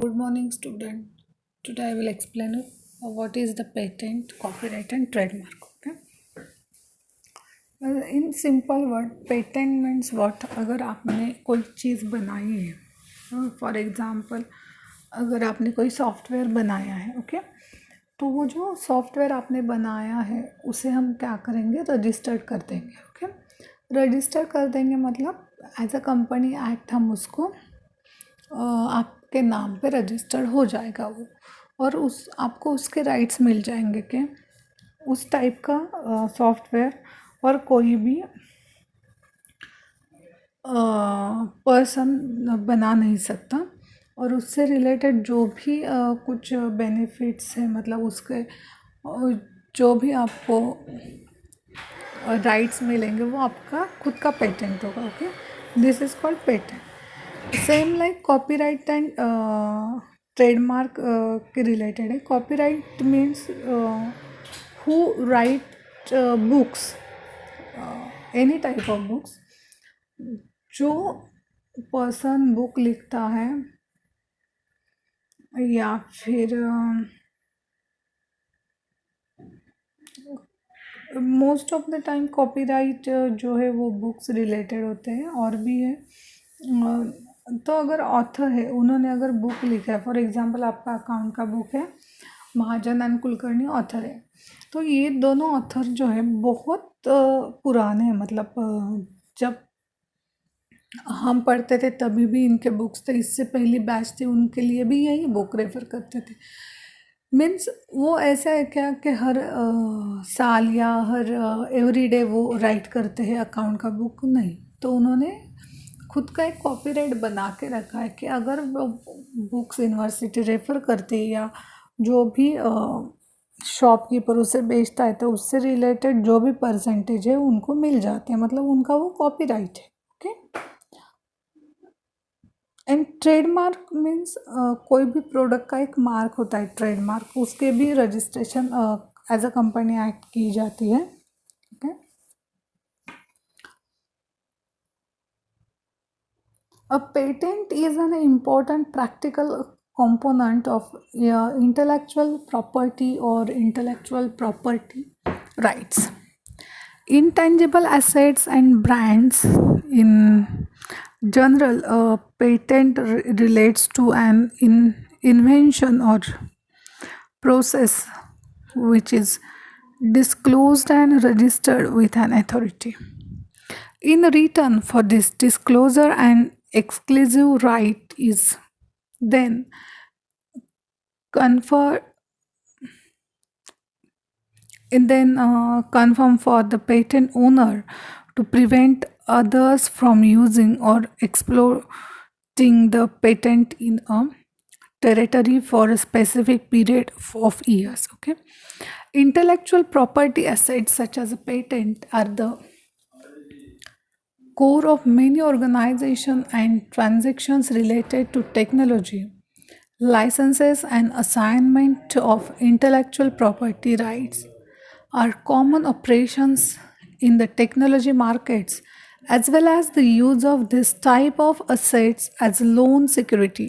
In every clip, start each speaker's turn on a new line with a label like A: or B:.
A: Good morning, student. Today I will explain you what is the patent, copyright, and trademark. Okay. In simple word, patent means what? अगर आपने कोई चीज़ बनाई है, for example अगर आपने कोई सॉफ्टवेयर बनाया है, ओके, तो वो जो सॉफ्टवेयर आपने बनाया है उसे हम क्या करेंगे? रजिस्टर्ड कर देंगे. ओके, रजिस्टर कर देंगे मतलब एज अ कंपनी एक्ट हम उसको आपके नाम पे रजिस्टर्ड हो जाएगा वो, और उस आपको उसके राइट्स मिल जाएंगे कि उस टाइप का सॉफ्टवेयर और कोई भी पर्सन बना नहीं सकता. और उससे रिलेटेड जो भी कुछ बेनिफिट्स है, मतलब उसके जो भी आपको राइट्स मिलेंगे वो आपका खुद का पेटेंट होगा. Okay, this is called patent. Same like copyright and trademark के रिलेटेड है. Copyright means who right books, any type of books. जो पर्सन बुक लिखता है या फिर most of the time copyright जो है वो बुक्स रिलेटेड होते हैं. और भी है, तो अगर ऑथर है, उन्होंने अगर बुक लिखा है, फॉर एग्जांपल आपका अकाउंट का बुक है, महाजन एंड कुलकर्णी ऑथर है, तो ये दोनों ऑथर जो है बहुत पुराने हैं. मतलब जब हम पढ़ते थे तभी भी इनके बुक्स थे. इससे पहली बैच थी उनके लिए भी यही बुक रेफर करते थे. मीन्स वो ऐसा है क्या कि हर साल या हर एवरीडे वो राइट करते हैं अकाउंट का बुक? नहीं. तो उन्होंने खुद का एक कॉपीराइट बना के रखा है कि अगर वो बुक्स यूनिवर्सिटी रेफर करती है या जो भी शॉपकीपर उसे बेचता है तो उससे रिलेटेड जो भी परसेंटेज है उनको मिल जाते हैं. मतलब उनका वो कॉपीराइट है. ओके. एंड ट्रेडमार्क मीन्स कोई भी प्रोडक्ट का एक मार्क होता है ट्रेडमार्क, उसके भी registration as a company act की जाती है. Okay. A patent is an important practical component of intellectual property or intellectual property rights. Intangible assets and brands in general, a patent relates to an invention or process which is disclosed and registered with an authority. In return for this disclosure, an exclusive right is then conferred and then confirm for the patent owner to prevent others from using or exploiting the patent in a territory for a specific period of years. Okay, intellectual property assets such as a patent are the core of many organizations and transactions related to technology. Licenses and assignment of intellectual property rights are common operations in the technology markets, as well as the use of this type of assets as loan security.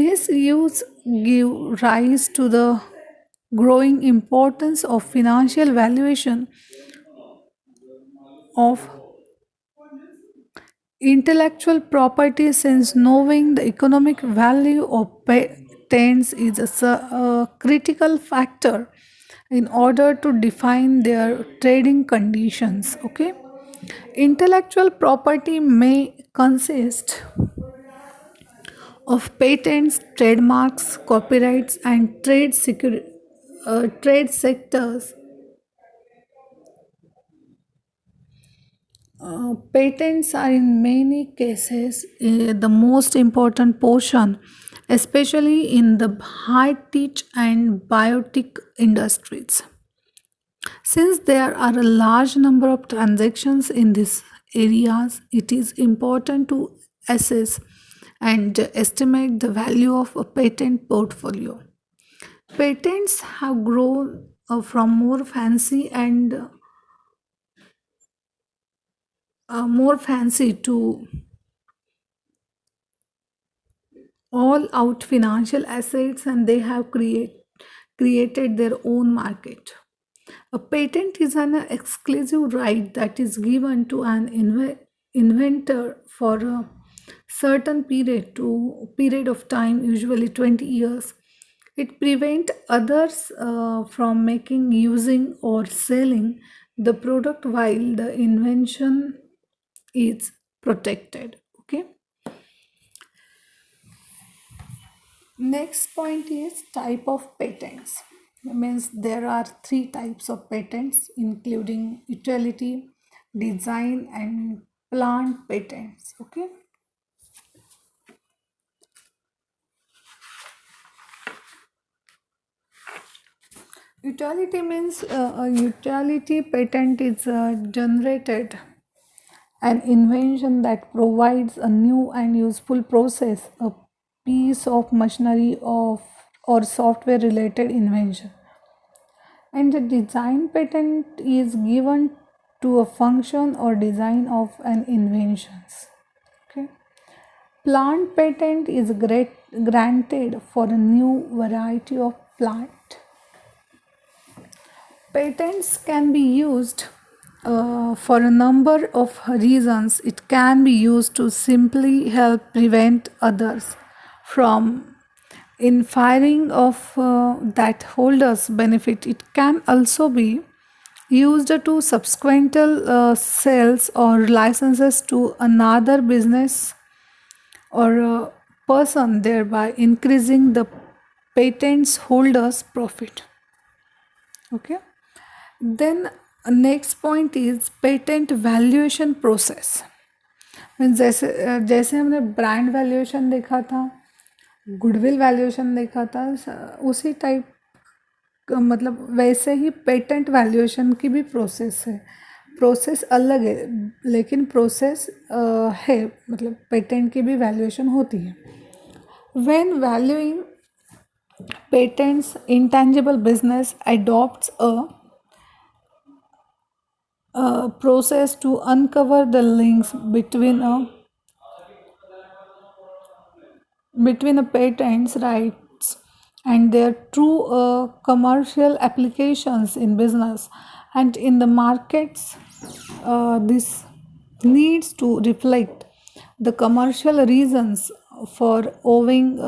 A: This use give rise to the growing importance of financial valuation of intellectual property, since knowing the economic value of patents is a critical factor in order to define their trading conditions. Okay, intellectual property may consist of patents, trademarks, copyrights, and trade sectors. Patents are in many cases the most important portion, especially in the high tech and biotech industries. Since there are a large number of transactions in these areas, it is important to assess and estimate the value of a patent portfolio. Patents have grown from more fancy to all out financial assets and they have created their own market. A patent is an exclusive right that is given to an inventor for a certain period of time, usually 20 years. It prevents others from making, using, or selling the product while the invention is protected. Okay. Next point is type of patents. Means there are three types of patents, including utility, design, and plant patents. Okay. Utility means a utility patent is generated an invention that provides a new and useful process, a piece of machinery of or software related invention. And the design patent is given to a function or design of an invention. Okay. Plant patent is granted for a new variety of plant. Patents can be used for a number of reasons. It can be used to simply help prevent others from inferring of that holders benefit. It can also be used to subsequent sales or licenses to another business or person, thereby increasing the patents holders profit. Okay. Then next point is patent valuation process. Means जैसे हमने brand valuation देखा था, goodwill valuation देखा था, उसी type मतलब वैसे ही patent valuation की भी प्रोसेस है. प्रोसेस अलग है लेकिन प्रोसेस है, मतलब पेटेंट की भी वैल्यूएशन होती है. When valuing patents, intangible business adopts a process to uncover the links between a patent's rights and their true commercial applications in business and in the markets. This needs to reflect the commercial reasons for owing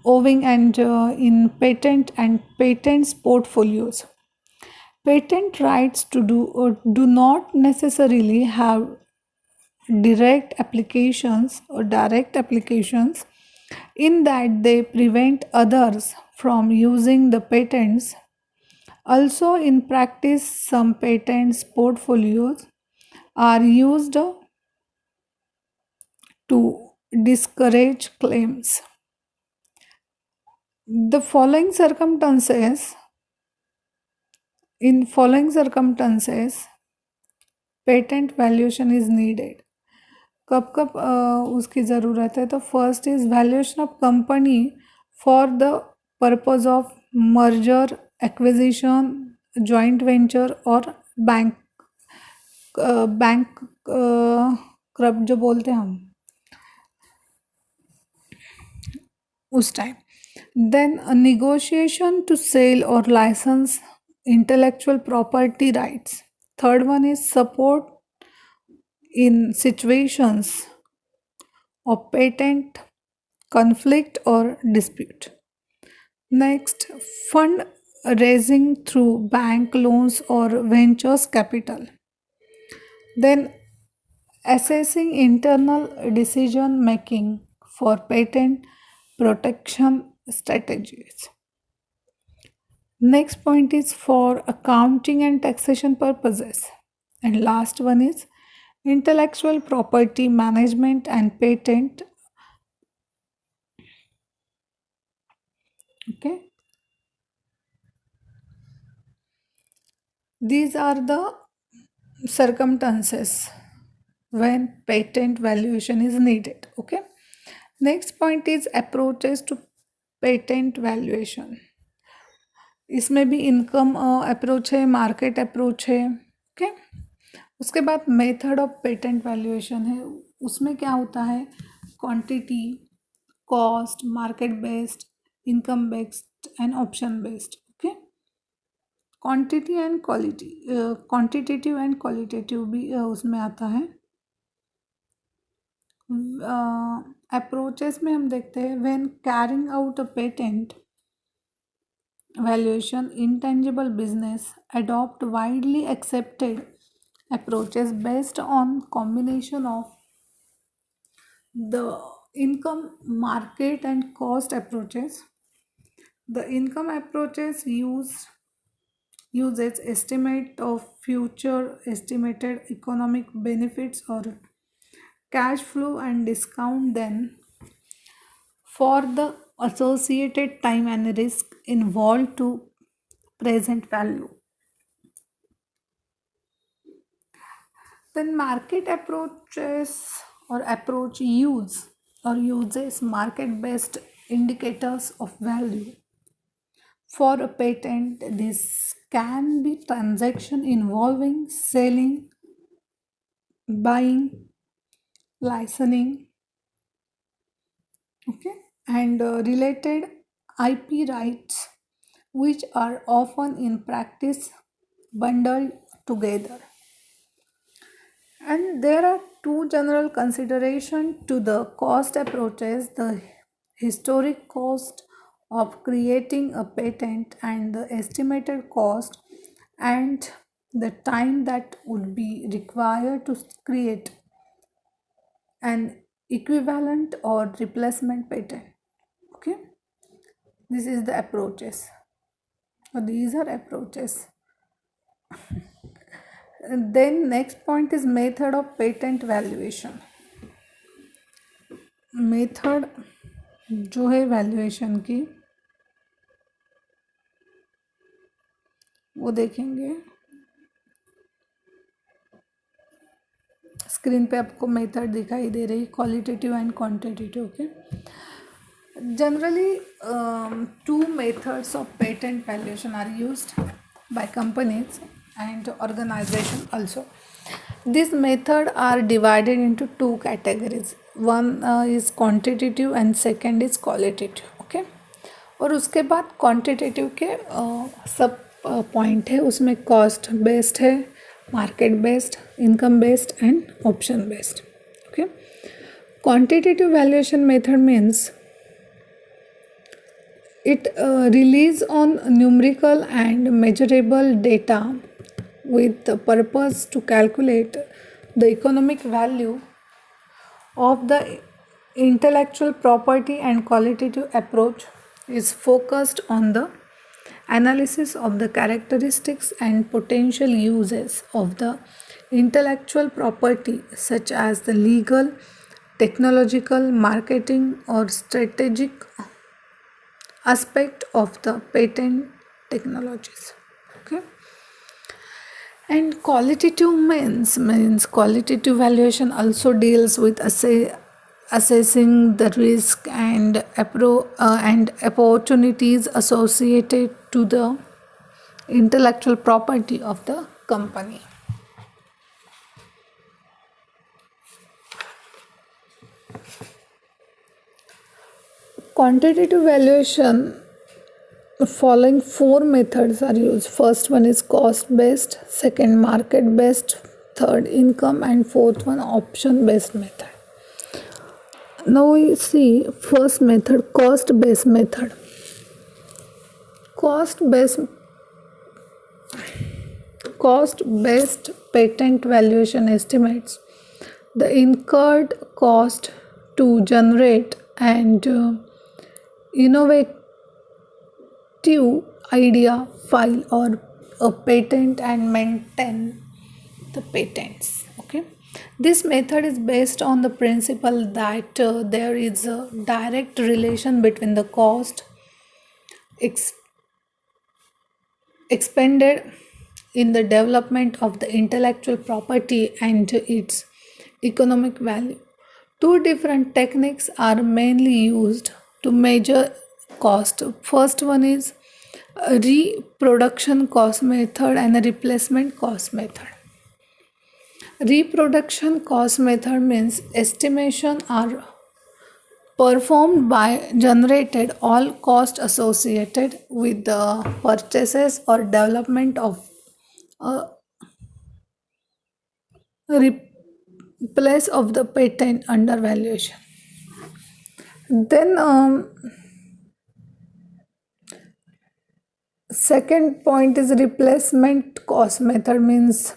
A: owing and in patent and patents portfolios. Patent rights do not necessarily have direct applications in that they prevent others from using the patents. Also, in practice, some patents portfolios are used to discourage claims. The following circumstances, in following circumstances, patent valuation is needed. कब कब उसकी ज़रूरत है? तो first is valuation of company for the purpose of merger, acquisition, joint venture और bank क्रब जो बोलते हैं हम उस time. Then negotiation to sell or license intellectual property rights. Third one is support in situations of patent conflict or dispute. Next, fund raising through bank loans or ventures capital. Then assessing internal decision making for patent protection strategies. Next point is for accounting and taxation purposes. And last one is intellectual property management and patent. Okay. These are the circumstances when patent valuation is needed. Okay. Next point is approaches to patent valuation. इसमें भी income approach है, market approach है. Okay. उसके बाद method of patent valuation है. उसमें क्या होता है, quantity, cost, market based, income based and option based. Okay, quantity and quality, quantitative and qualitative भी उसमें आता है. अप्रोचेस में हम देखते हैं, when carrying out a patent valuation, intangible business adopt widely accepted approaches based on combination of the income, market and cost approaches. The income approaches uses estimate of future estimated economic benefits or cash flow and discount then for the associated time and risk involved to present value. Then market approaches or approach uses market based indicators of value. For a patent, this can be transaction involving selling, buying, licensing, okay, and related IP rights, which are often in practice bundled together. And there are two general considerations to the cost approaches: the historic cost of creating a patent and the estimated cost and the time that would be required to create an equivalent or replacement patent. Okay, this is the approaches, or these are approaches. And then next point is method of patent valuation. Method जो है valuation की वो देखेंगे. Screen पे आपको method दिखाई दे रही, qualitative and quantitative. Okay, generally two methods of patent valuation are used by companies and organization also. These methods are divided into two categories. One is quantitative and second is qualitative. Okay, और उसके बाद quantitative के सब point है. उसमें cost based है, market based, income based and option based. Okay, quantitative valuation method means it relies on numerical and measurable data with the purpose to calculate the economic value of the intellectual property, and qualitative approach is focused on the analysis of the characteristics and potential uses of the intellectual property, such as the legal, technological, marketing or strategic aspect of the patent technologies. Okay, and qualitative means qualitative valuation also deals with assessing the risk and opportunities associated to the intellectual property of the company. Quantitative valuation, following four methods are used. First one is cost based, second market based, third income, and fourth one option based method. Now we see first method, cost based method. Cost based patent valuation estimates the incurred cost to generate and innovative idea, file or a patent and maintain the patents. Okay, this method is based on the principle that there is a direct relation between the cost expended in the development of the intellectual property and its economic value. Two different techniques are mainly used to measure cost. First one is a reproduction cost method and a replacement cost method. Reproduction cost method means estimation are performed by generated all costs associated with the purchases or development of a replace of the patent under valuation. Then second point is replacement cost method means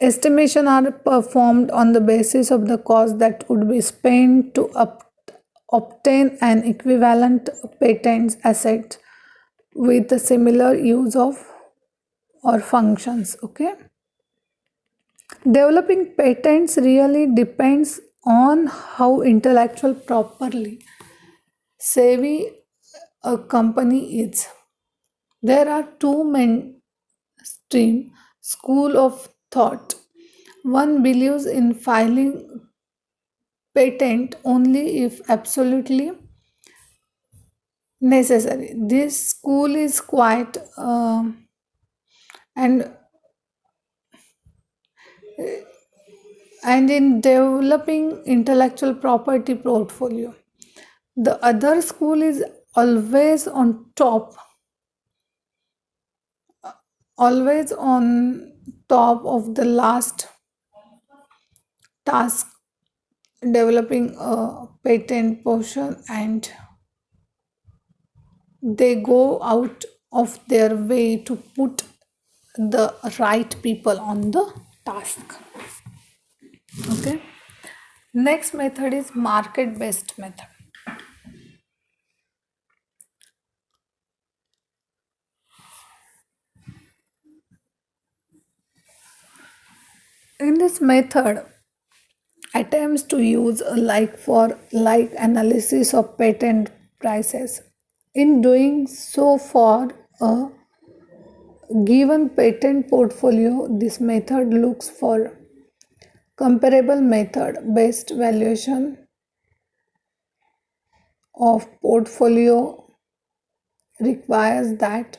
A: estimation are performed on the basis of the cost that would be spent to obtain an equivalent patent asset with a similar use of or functions. Okay, developing patents really depends on how intellectual properly savvy a company is. There are two mainstream school of thought. One believes in filing patent only if absolutely necessary. This school is quite and and in developing intellectual property portfolio. The other school is always on top, always on top of the last task, developing a patent portion, and they go out of their way to put the right people on the task. Okay, next method is market based method. In this method, attempts to use a like for like analysis of patent prices. In doing so, for a given patent portfolio, this method looks for comparable method based valuation of portfolio requires that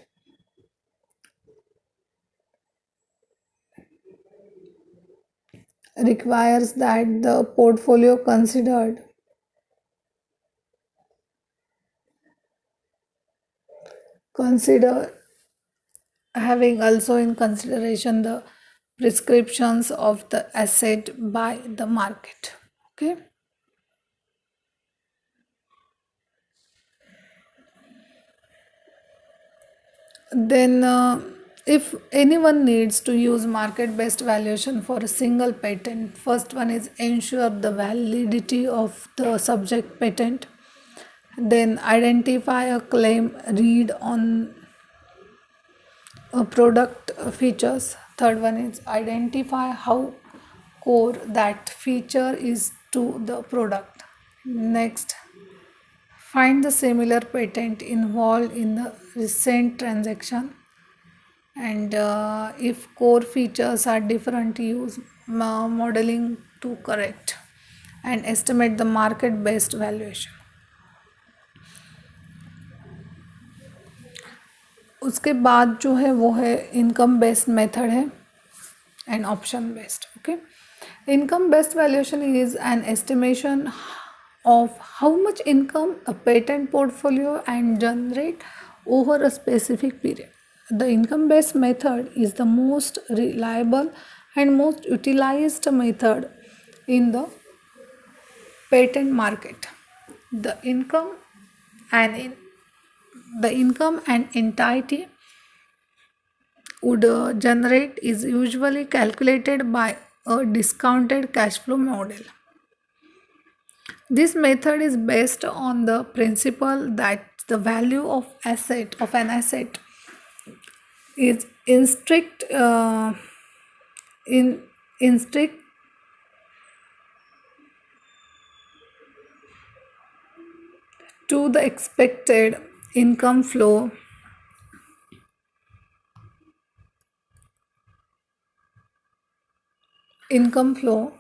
A: the portfolio consider having also in consideration the prescriptions of the asset by the market. Okay, then if anyone needs to use market based valuation for a single patent, first one is ensure the validity of the subject patent, then identify a claim read on a product features. Third one is identify how core that feature is to the product. Next, find the similar patent involved in the recent transaction, and if core features are different, use modeling to correct and estimate the market based valuation. उसके बाद जो है वो है income based method है and option based. Okay, income based valuation is an estimation of how much income a patent portfolio and generate over a specific period. The income based method is the most reliable and most utilized method in the patent market. The income and entity would generate is usually calculated by a discounted cash flow model. This method is based on the principle that the value of an asset is in strict to the expected income flow income flow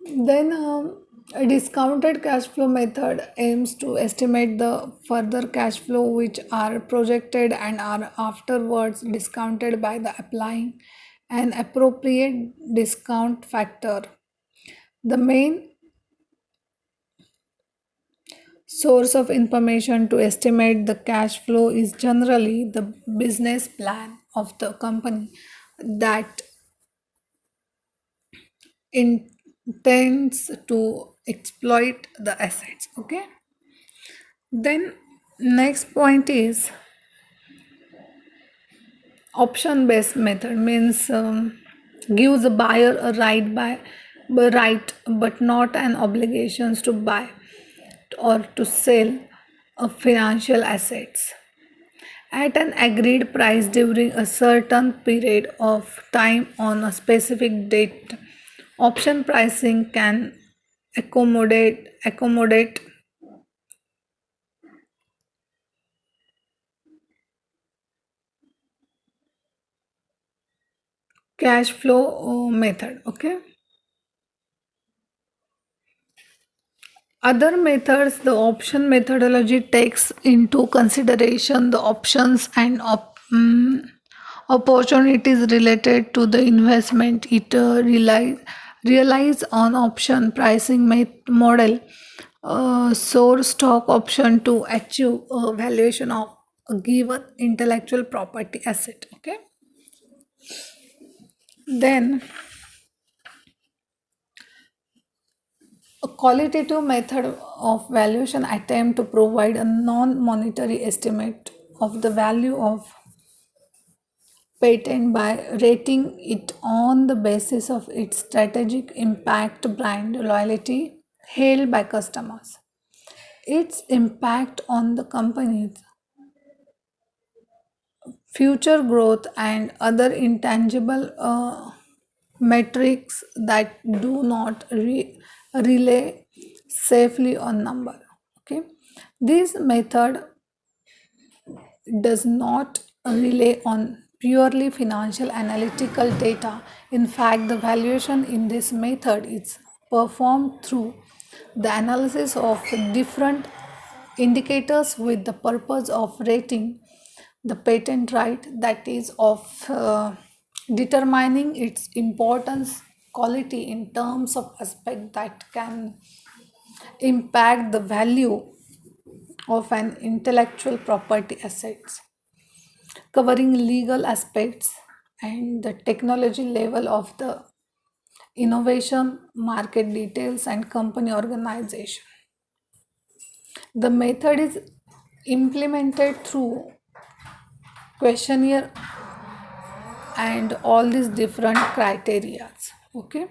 A: Then a discounted cash flow method aims to estimate the further cash flow which are projected and are afterwards discounted by the applying an appropriate discount factor. The main source of information to estimate the cash flow is generally the business plan of the company that intends to exploit the assets. Okay. Then next point is option based method means gives the buyer a right but not an obligations to buy or to sell financial assets at an agreed price during a certain period of time on a specific date. Option pricing can accommodate cash flow method. Okay. Other methods, the option methodology takes into consideration the options and opportunities related to the investment. It relies on option pricing model, source stock option to achieve a valuation of a given intellectual property asset. Okay. Then a qualitative method of valuation attempt to provide a non-monetary estimate of the value of patent by rating it on the basis of its strategic impact, brand loyalty hailed by customers, its impact on the company's future growth, and other intangible metrics that do not rely safely on number. Okay, this method does not rely on purely financial analytical data. In fact, the valuation in this method is performed through the analysis of different indicators with the purpose of rating the patent right, that is of determining its importance quality in terms of aspect that can impact the value of an intellectual property assets, covering legal aspects and the technology level of the innovation, market details, and company organization. The method is implemented through questionnaire and all these different criteria. Okay.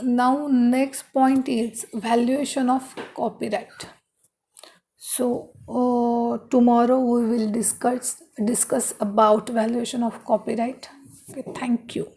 A: Now next point is valuation of copyright. So tomorrow we will discuss about valuation of copyright. Okay, thank you.